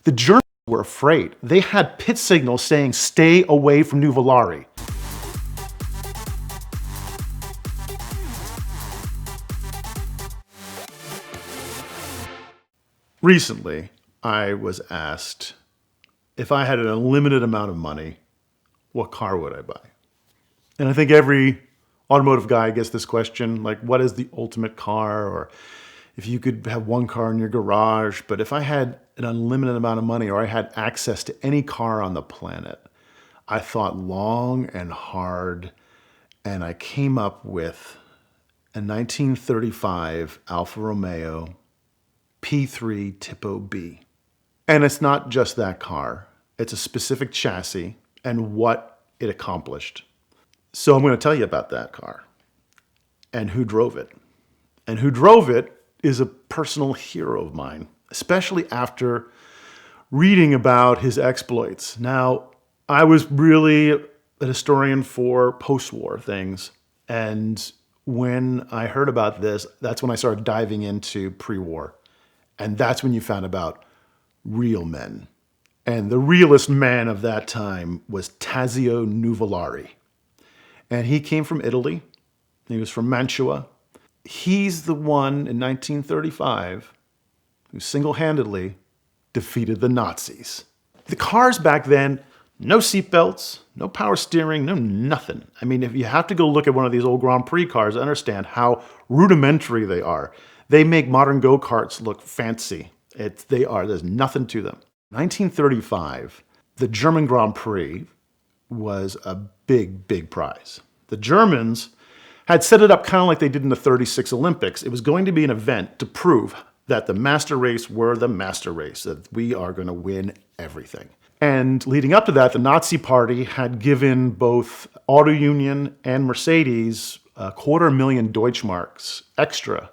The Germans were afraid. They had pit signals saying, "Stay away from Nuvolari." Recently, I was asked if I had an unlimited amount of money, what car would I buy? And I think every automotive guy gets this question, like, what is the ultimate car? Or if you could have one car in your garage, but if I had an unlimited amount of money or I had access to any car on the planet, I thought long and hard, and I came up with a 1935 Alfa Romeo P3 Tippo B. And it's not just that car. It's a specific chassis and what it accomplished. So I'm going to tell you about that car and who drove it. And who drove it is a personal hero of mine, especially after reading about his exploits. Now, I was really a historian for post-war things. And when I heard about this, that's when I started diving into pre-war. And that's when you found about real men. And the realest man of that time was Tazio Nouvellari. And he came from Italy. He was from Mantua. He's the one in 1935 who single-handedly defeated the Nazis. The cars back then, no seatbelts, no power steering, no nothing. I mean, if you have to go look at one of these old Grand Prix cars to understand how rudimentary they are. They make modern go-karts look fancy. There's nothing to them. 1935, the German Grand Prix was a big, big prize. The Germans had set it up kind of like they did in the 36 Olympics. It was going to be an event to prove that the master race were the master race, that we are going to win everything. And leading up to that, the Nazi Party had given both Auto Union and Mercedes 250,000 Deutschmarks extra,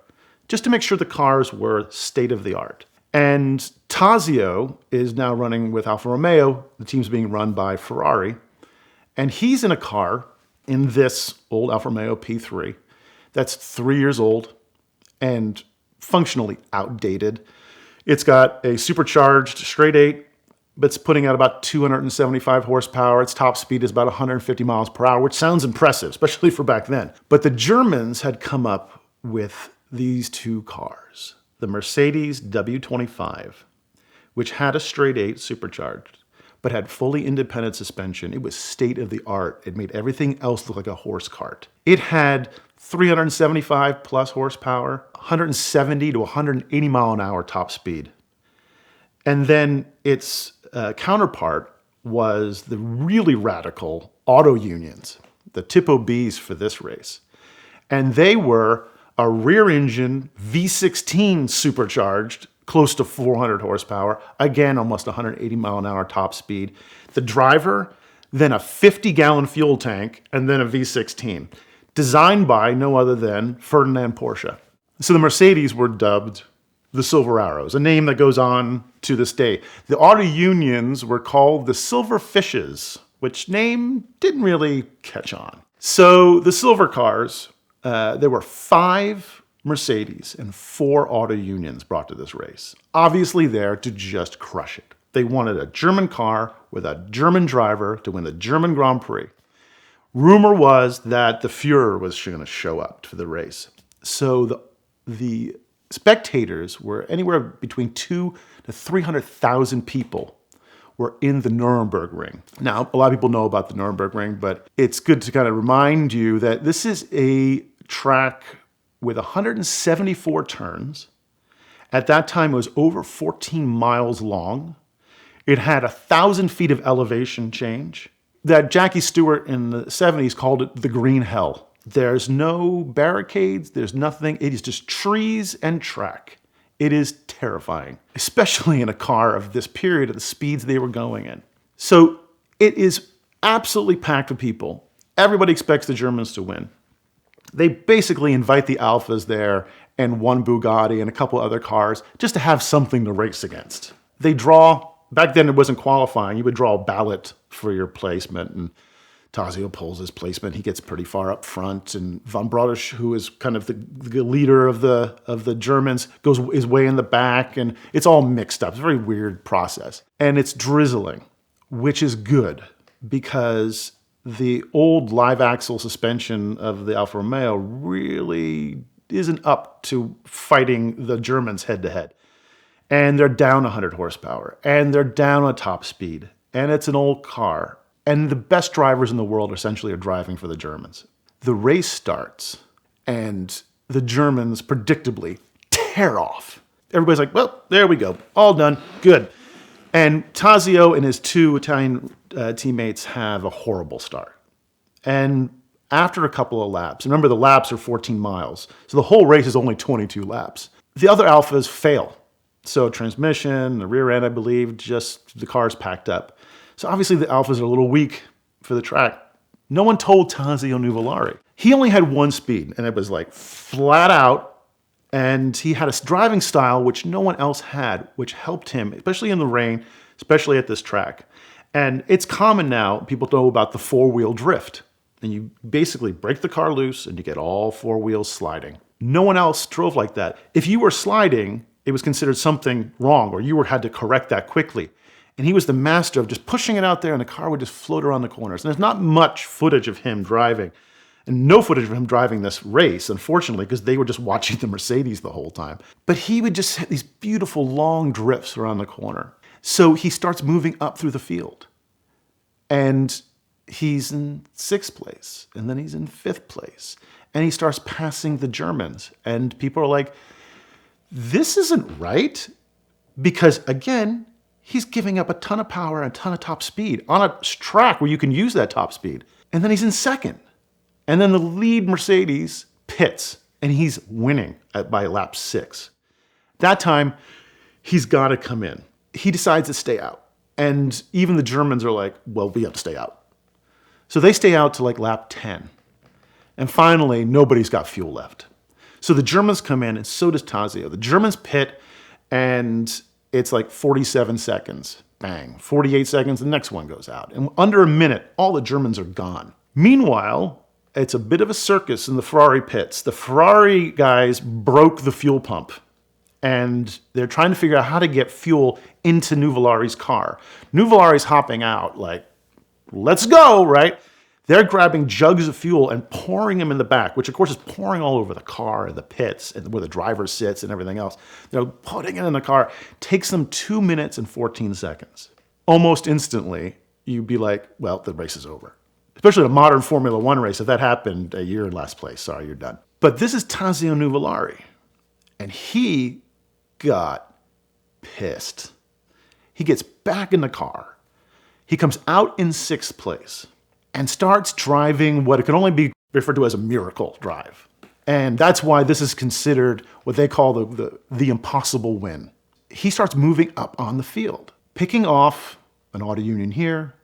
just to make sure the cars were state-of-the-art. And Tazio is now running with Alfa Romeo. The team's being run by Ferrari. And he's in a car in this old Alfa Romeo P3 that's 3 years old and functionally outdated. It's got a supercharged straight 8, but it's putting out about 275 horsepower. Its top speed is about 150 miles per hour, which sounds impressive, especially for back then. But the Germans had come up with these two cars, the Mercedes W25, which had a straight 8 supercharged, but had fully independent suspension. It was state of the art. It made everything else look like a horse cart. It had 375 plus horsepower, 170 to 180 mile an hour top speed. And then its counterpart was the really radical Auto Unions, the Tippo Bs for this race. And they were a rear-engine V16 supercharged, close to 400 horsepower, again, almost 180 mile an hour top speed. The driver, then a 50-gallon fuel tank, and then a V16, designed by no other than Ferdinand Porsche. So the Mercedes were dubbed the Silver Arrows, a name that goes on to this day. The Auto Unions were called the Silver Fishes, which name didn't really catch on. So the silver cars, there were 5 Mercedes and 4 Auto Unions brought to this race, obviously there to just crush it. They wanted a German car with a German driver to win the German Grand Prix. Rumor was that the Führer was going to show up for the race. So the spectators were anywhere between 200,000 to 300,000 people were in the Nuremberg Ring. Now, a lot of people know about the Nuremberg Ring, but it's good to kind of remind you that this is a track with 174 turns. At that time, it was over 14 miles long. It had 1,000 feet of elevation change. That Jackie Stewart in the 70s called it the green hell. There's no barricades, there's nothing. It is just trees and track. It is terrifying, especially in a car of this period at the speeds they were going in. So it is absolutely packed with people. Everybody expects the Germans to win. They basically invite the Alfas there and one Bugatti and a couple other cars just to have something to race against. They draw, back then it wasn't qualifying, you would draw a ballot for your placement, and Tazio pulls his placement. He gets pretty far up front, and von Braudisch, who is kind of the leader of the Germans, is way in the back, and it's all mixed up. It's a very weird process, and it's drizzling, which is good because the old live axle suspension of the Alfa Romeo really isn't up to fighting the Germans head to head, and they're down 100 horsepower, and they're down a top speed, and it's an old car. And the best drivers in the world essentially are driving for the Germans. The race starts, and the Germans predictably tear off. Everybody's like, well, there we go. All done. Good. And Tazio and his two Italian teammates have a horrible start. And after a couple of laps, remember the laps are 14 miles, so the whole race is only 22 laps. The other Alfas fail. So transmission, the rear end, I believe, just the car's packed up. So obviously the Alfas are a little weak for the track. No one told Tazio Nouvellari. He only had one speed, and it was like flat out, and he had a driving style which no one else had, which helped him, especially in the rain, especially at this track. And it's common now, people know about the four-wheel drift. And you basically break the car loose, and you get all four wheels sliding. No one else drove like that. If you were sliding, it was considered something wrong, or you had to correct that quickly. And he was the master of just pushing it out there, and the car would just float around the corners. And there's not much footage of him driving, and no footage of him driving this race, unfortunately, because they were just watching the Mercedes the whole time. But he would just hit these beautiful long drifts around the corner. So he starts moving up through the field. And he's in 6th place, and then he's in 5th place. And he starts passing the Germans. And people are like, this isn't right. Because, again, he's giving up a ton of power and a ton of top speed on a track where you can use that top speed. And then he's in 2nd. And then the lead Mercedes pits, and he's winning by lap 6. That time, he's got to come in. He decides to stay out. And even the Germans are like, well, we have to stay out. So they stay out to like lap 10. And finally, nobody's got fuel left. So the Germans come in, and so does Tazio. The Germans pit, and it's like 47 seconds. Bang. 48 seconds, the next one goes out. And under a minute, all the Germans are gone. Meanwhile, it's a bit of a circus in the Ferrari pits. The Ferrari guys broke the fuel pump, and they're trying to figure out how to get fuel into Nuvolari's car. Nuvolari's hopping out like, let's go, right? They're grabbing jugs of fuel and pouring them in the back, which of course is pouring all over the car and the pits and where the driver sits and everything else. They're putting it in the car. It takes them 2 minutes and 14 seconds. Almost instantly, you'd be like, well, the race is over. Especially in a modern Formula One race, if that happened, you're in last place. Sorry, you're done. But this is Tazio Nouvellari, and he got pissed. He gets back in the car. He comes out in 6th place and starts driving what it can only be referred to as a miracle drive. And that's why this is considered what they call the impossible win. He starts moving up on the field, picking off an Auto Union here,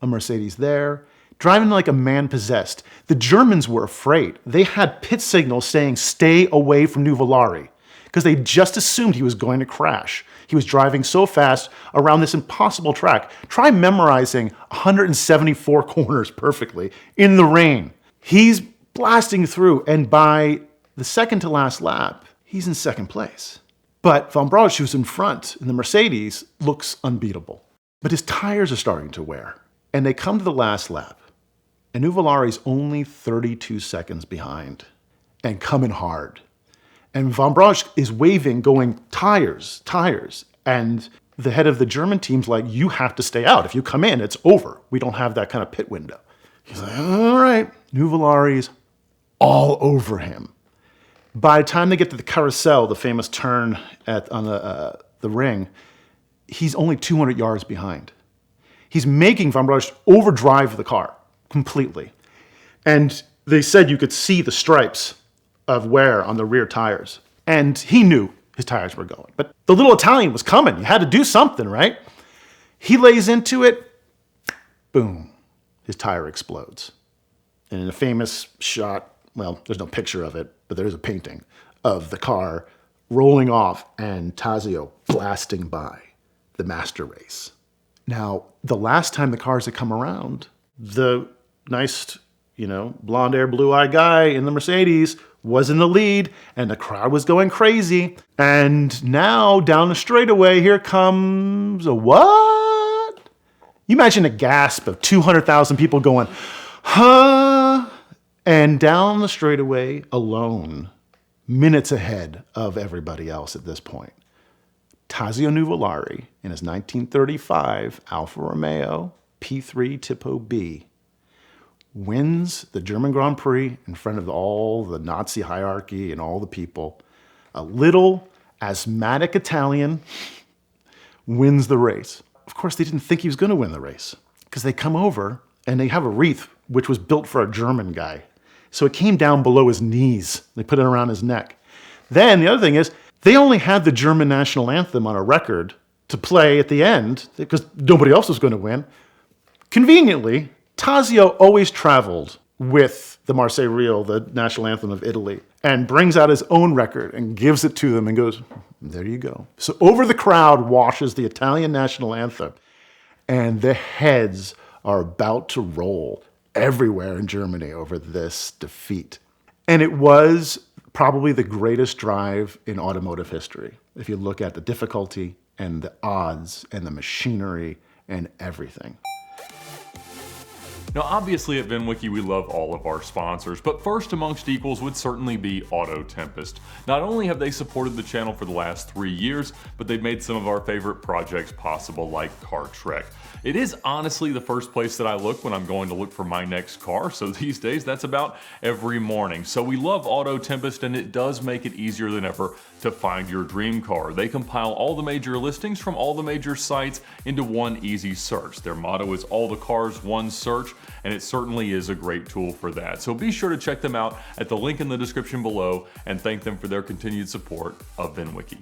a Mercedes there, driving like a man possessed. The Germans were afraid. They had pit signals saying, stay away from Nuvolari, because they just assumed he was going to crash. He was driving so fast around this impossible track. Try memorizing 174 corners perfectly in the rain. He's blasting through, and by the second to last lap, he's in 2nd place. But von Braudisch, who's in front in the Mercedes, looks unbeatable. But his tires are starting to wear, and they come to the last lap, and Nuvolari's only 32 seconds behind and coming hard. And von Braudisch is waving, going, tires, tires. And the head of the German team's like, you have to stay out. If you come in, it's over. We don't have that kind of pit window. He's like, all right. Nuvolari's all over him. By the time they get to the carousel, the famous turn on the ring, he's only 200 yards behind. He's making von Braudisch overdrive the car completely. And they said you could see the stripes of wear on the rear tires. And he knew his tires were going. But the little Italian was coming. You had to do something, right? He lays into it. Boom. His tire explodes. And in a famous shot, well, there's no picture of it, but there is a painting of the car rolling off and Tazio blasting by the master race. Now, the last time the cars had come around, the nice, blonde hair, blue eye guy in the Mercedes was in the lead, and the crowd was going crazy. And now down the straightaway, here comes a what? You imagine a gasp of 200,000 people going, huh? And down the straightaway alone, minutes ahead of everybody else at this point, Tazio Nouvellari in his 1935 Alfa Romeo P3 Tippo B wins the German Grand Prix in front of all the Nazi hierarchy and all the people. A little asthmatic Italian wins the race. Of course, they didn't think he was going to win the race because they come over and they have a wreath which was built for a German guy. So it came down below his knees. They put it around his neck. Then the other thing is, they only had the German national anthem on a record to play at the end because nobody else was going to win. Conveniently, Tazio always traveled with the Marseillaise, the national anthem of Italy, and brings out his own record and gives it to them and goes, there you go. So over the crowd washes the Italian national anthem, and the heads are about to roll everywhere in Germany over this defeat. And it was probably the greatest drive in automotive history. If you look at the difficulty and the odds and the machinery and everything. Now, obviously at VINwiki, we love all of our sponsors, but first amongst equals would certainly be AutoTempest. Not only have they supported the channel for the last 3 years, but they've made some of our favorite projects possible, like Car Trek. It is honestly the first place that I look when I'm going to look for my next car, so these days that's about every morning. So we love AutoTempest, and it does make it easier than ever to find your dream car. They compile all the major listings from all the major sites into one easy search. Their motto is all the cars, one search, and it certainly is a great tool for that. So be sure to check them out at the link in the description below and thank them for their continued support of VINwiki.